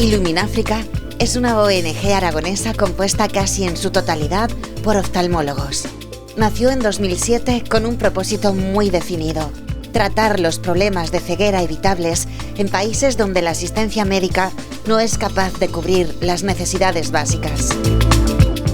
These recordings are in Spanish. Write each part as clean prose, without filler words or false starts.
Illuminafrica es una ONG aragonesa compuesta casi en su totalidad por oftalmólogos. Nació en 2007 con un propósito muy definido: tratar los problemas de ceguera evitables en países donde la asistencia médica no es capaz de cubrir las necesidades básicas.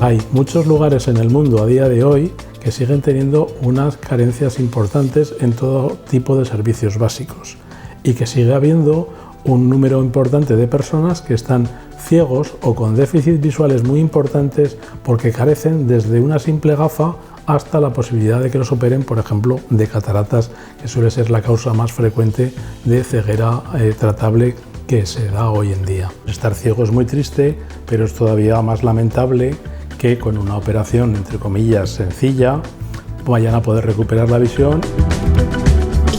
Hay muchos lugares en el mundo a día de hoy que siguen teniendo unas carencias importantes en todo tipo de servicios básicos y que sigue habiendo un número importante de personas que están ciegos o con déficits visuales muy importantes porque carecen desde una simple gafa hasta la posibilidad de que los operen, por ejemplo, de cataratas, que suele ser la causa más frecuente de ceguera tratable que se da hoy en día. Estar ciego es muy triste, pero es todavía más lamentable que con una operación, entre comillas, sencilla, vayan a poder recuperar la visión.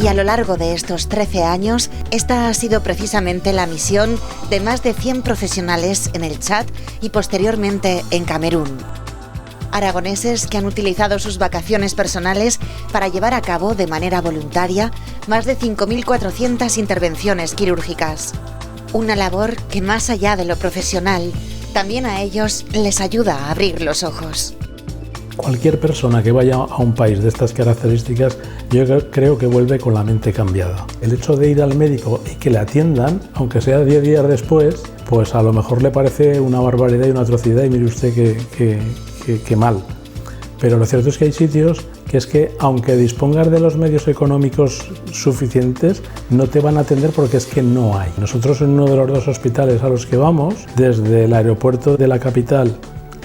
Y a lo largo de estos 13 años, esta ha sido precisamente la misión de más de 100 profesionales en el Chad y posteriormente en Camerún. Aragoneses que han utilizado sus vacaciones personales para llevar a cabo de manera voluntaria más de 5.400 intervenciones quirúrgicas. Una labor que, más allá de lo profesional, también a ellos les ayuda a abrir los ojos. Cualquier persona que vaya a un país de estas características, yo creo que vuelve con la mente cambiada. El hecho de ir al médico y que le atiendan, aunque sea 10 días después, pues a lo mejor le parece una barbaridad y una atrocidad y mire usted qué mal. Pero lo cierto es que hay sitios que es que, aunque dispongas de los medios económicos suficientes, no te van a atender porque es que no hay. Nosotros en uno de los 2 hospitales a los que vamos, desde el aeropuerto de la capital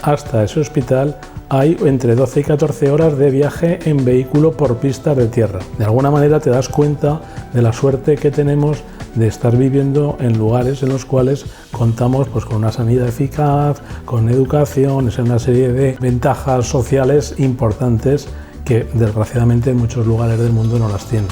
hasta ese hospital, hay entre 12 y 14 horas de viaje en vehículo por pistas de tierra. De alguna manera te das cuenta de la suerte que tenemos de estar viviendo en lugares en los cuales contamos pues, con una sanidad eficaz, con educación, es una serie de ventajas sociales importantes que desgraciadamente en muchos lugares del mundo no las tienen.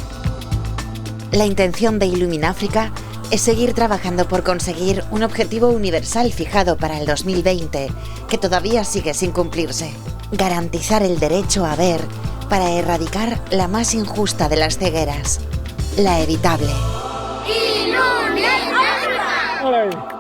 La intención de Illuminafrica es seguir trabajando por conseguir un objetivo universal fijado para el 2020, que todavía sigue sin cumplirse: garantizar el derecho a ver para erradicar la más injusta de las cegueras, la evitable. ¡Illuminafrica!